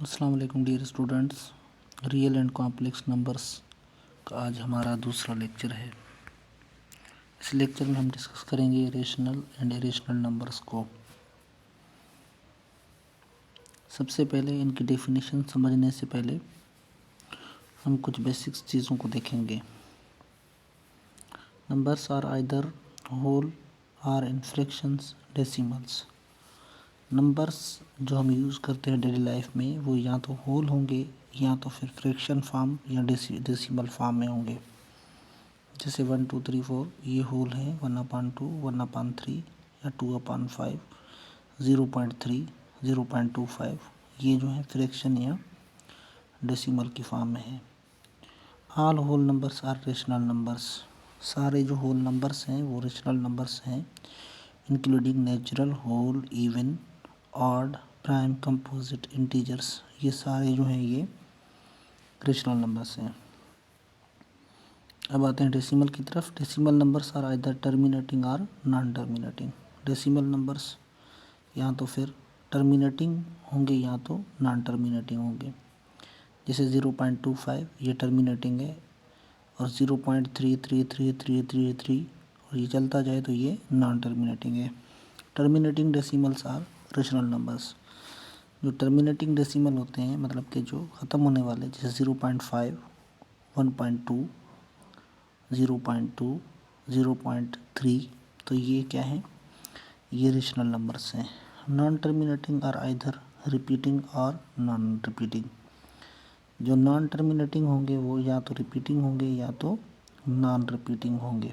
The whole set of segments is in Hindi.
अस्सलाम वालेकुम dear students. Real and complex numbers का आज हमारा दूसरा लेक्चर है। इस लेक्चर में हम डिस्कस करेंगे रेशनल एंड इरेशनल नंबर्स को। सबसे पहले इनकी डेफिनेशन समझने से पहले हम कुछ बेसिक्स चीज़ों को देखेंगे। Numbers are either whole or in fractions decimals. Numbers जो हम यूज़ करते हैं डेली लाइफ में वो या तो होल होंगे या तो फिर फ्रैक्शन फॉर्म या डेसिमल फॉर्म में होंगे। जैसे 1 2 3 4 ये होल है, 1/2, 1/3 या 2/5, 0.3, 0.25 ये जो है फ्रैक्शन या डेसिमल की फॉर्म में है। All whole numbers are rational numbers. सारे जो होल नंबर्स हैं वो रेशनल नंबर्स हैं, including natural, whole, even, odd, prime, composite, integers, ये सारे जो हैं ये रेशनल नंबर्स हैं। अब आते हैं डेसिमल की तरफ। Decimal numbers are either terminating और नॉन टर्मिनेटिंग। डेसिमल नंबर्स या तो फिर टर्मिनेटिंग होंगे या तो नॉन टर्मिनेटिंग होंगे। जैसे 0.25 ये टर्मिनेटिंग है और 0.33333 और ये चलता जाए तो ये नॉन टर्मिनेटिंग है। Terminating decimals are rational numbers. जो टर्मिनेटिंग डेसिमल होते हैं मतलब कि जो ख़त्म होने वाले, जैसे 0.5, 1.2, 0.2, 0.3, तो ये क्या है, ये रेशनल नंबर्स हैं। Non terminating are either repeating और नॉन रिपीटिंग। जो नॉन टर्मिनेटिंग होंगे वो या तो रिपीटिंग होंगे या तो नॉन रिपीटिंग होंगे।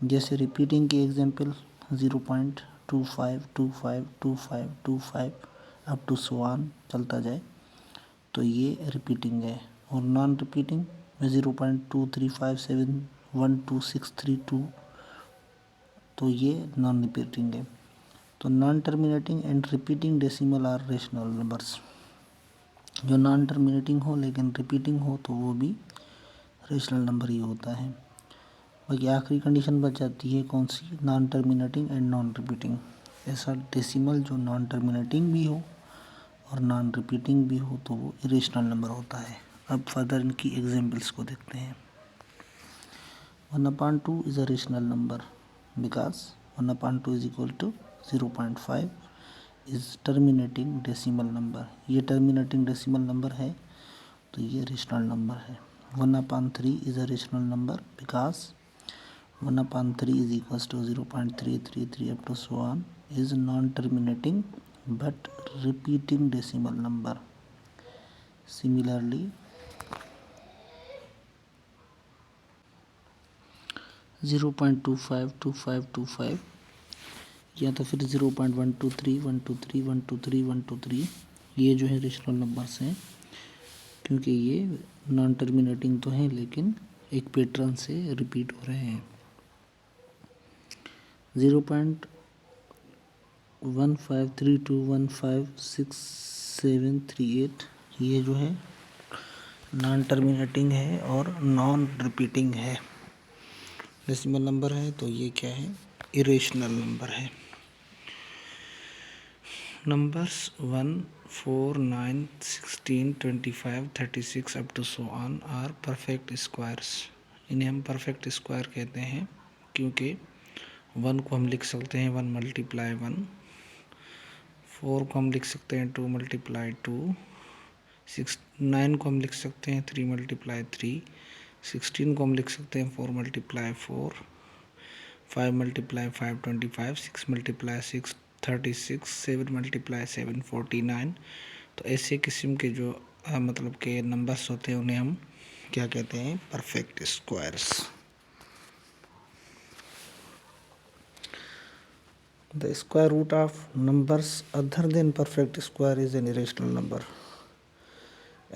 जैसे रिपीटिंग के example 0.25, 25, 25, 25 up to so on चलता जाए तो ये रिपीटिंग है। और नॉन रिपीटिंग में 0.235712632 तो ये नॉन रिपीटिंग है। तो non terminating and repeating decimal are rational numbers. जो नॉन टर्मिनेटिंग हो लेकिन रिपीटिंग हो तो वो भी रेशनल नंबर ही होता है। बाकी आखिरी कंडीशन बच जाती है कौन सी, non terminating and non repeating. ऐसा डेसिमल जो नॉन टर्मिनेटिंग भी हो और नॉन रिपीटिंग भी हो तो वो इरेशनल नंबर होता है। अब फर्दर इनकी एग्जांपल्स को देखते हैं। 1/2 is a rational number because 1/2 is equal to 0.5 is terminating decimal number. ये टर्मिनेटिंग डेसिमल नंबर है तो ये रेशनल नंबर है। 1/3 is a rational number because 1/3 is equals to 0.333 up to so on is non-terminating but repeating decimal number. Similarly 0.252525 या तो फिर 0.123 123 123 123 ये जो है रेशनल नंबर्स हैं क्योंकि ये नॉन टर्मिनेटिंग तो हैं लेकिन एक पैटर्न से रिपीट हो रहे हैं। 0.1532156738 ये जो है नॉन टर्मिनेटिंग है और नॉन रिपीटिंग है, डेसिमल नंबर है तो ये क्या है, इरेशनल नंबर है। Numbers 1 4 9 16 25 36 up to so on are perfect squares. इन्हें हम परफेक्ट स्क्वायर कहते हैं क्योंकि 1 को हम लिख सकते हैं 1 × 1, 4 को हम लिख सकते हैं 2 × 2, 9 को हम लिख सकते हैं 3 × 3, 16 को हम लिख सकते हैं 4 × 4, 5 × 5 25, 6 × 6 36, 7 × 7 49। तो ऐसे किस्म के जो मतलब के नंबर्स होते हैं उन्हें हम क्या कहते हैं, perfect squares. The square root of numbers other than perfect square is an irrational number.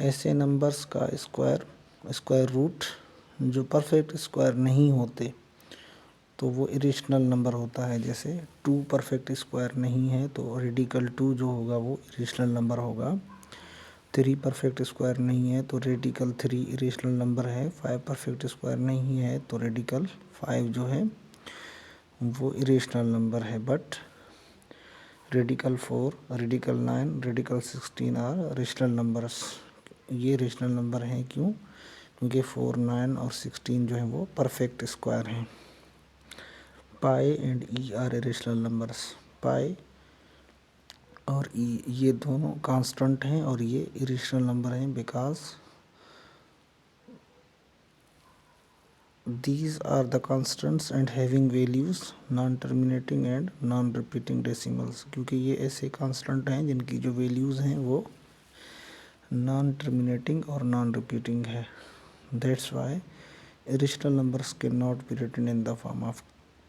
ऐसे नंबर्स का स्क्वायर रूट जो परफेक्ट स्क्वायर नहीं होते तो वो इरेशनल नंबर होता है। जैसे 2 परफेक्ट स्क्वायर नहीं है तो रेडिकल 2 जो होगा वो इरेशनल नंबर होगा। 3 परफेक्ट स्क्वायर नहीं है तो रेडिकल 3 इरेशनल नंबर है। 5 परफेक्ट स्क्वायर नहीं है तो रेडिकल 5 जो है वो इरेशनल नंबर है। But radical 4, radical 9, radical 16 are rational numbers. ये रेशनल नंबर हैं क्यों? क्योंकि 4, 9 और 16 जो है वो परफेक्ट स्क्वायर हैं। Pi and e are rational numbers. Pi और ई ये दोनों कांस्टेंट हैं और ये इरेशनल नंबर हैं because these are the constants and having values non terminating and non repeating decimals। क्योंकि ये ऐसे कांस्टेंट हैं जिनकी जो वैल्यूज़ हैं वो नॉन टर्मिनेटिंग और नॉन रिपीटिंग है। That's why irrational numbers can not be written in the form of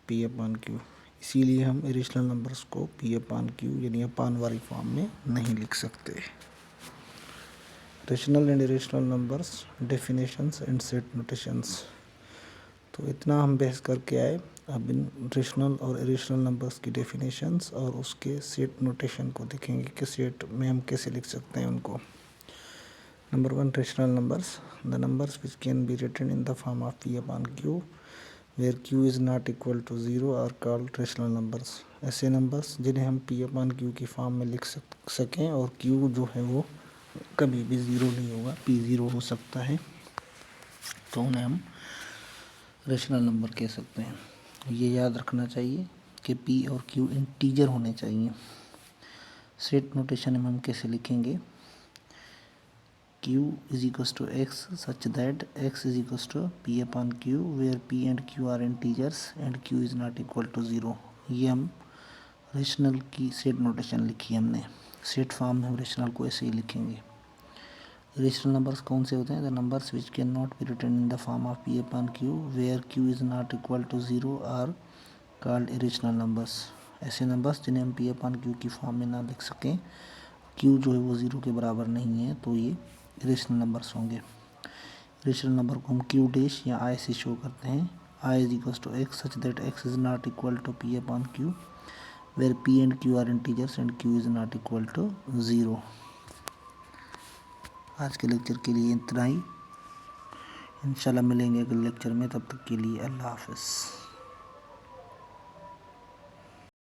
p upon q. इसीलिए हम इरेशनल नंबर्स को पी अपॉन क्यू यानी अपान वाली फॉर्म में नहीं लिख सकते। Rational and irrational numbers definitions and set notations. तो इतना हम बहस करके आए। अब इन रेशनल और इरेशनल नंबर्स की डेफिनेशंस और उसके सेट नोटेशन को देखेंगे कि सेट में हम कैसे लिख सकते हैं उनको। Number 1, rational numbers. The numbers which can be written in the form of p upon Q where q is not equal to 0 are called rational numbers. ऐसे नंबर्स जिन्हें हम पी अपॉन क्यू की फॉर्म में लिख सकें और क्यू जो है वो कभी भी 0 नहीं होगा, पी 0 हो सकता है, तो उन्हें हम रेशनल नंबर कह सकते हैं। ये याद रखना चाहिए कि पी और क्यू इंटीजर होने चाहिए। सेट नोटेशन में हम कैसे लिखेंगे? Q is equals to x such that x is equals to P upon Q where P and Q are integers and Q is not equal to 0। ये हम रेशनल की सेट नोटेशन लिखी है हमने। सेट फॉर्म में हम रेशनल को ऐसे ही लिखेंगे। रेशनल नंबर्स कौन से होते हैं? The numbers which can not be written in the form of p upon Q where q is not equal to 0 are called irrational numbers. ऐसे नंबर्स जिन्हें हम पी अपॉन क्यू की फॉर्म में ना लिख सकें, क्यू जो है वो 0 के बराबर नहीं है, तो ये इरेशनल नंबर्स होंगे। इरेशनल नंबर को हम क्यू डैश या आई से शो करते हैं। I is equal to x such that X is not equal to P upon Q where P and Q are integers and Q is not equal to 0। आज के लेक्चर के लिए इतना ही। इंशाल्लाह मिलेंगे अगले लेक्चर में, तब तक के लिए अल्लाह हाफ़िज़।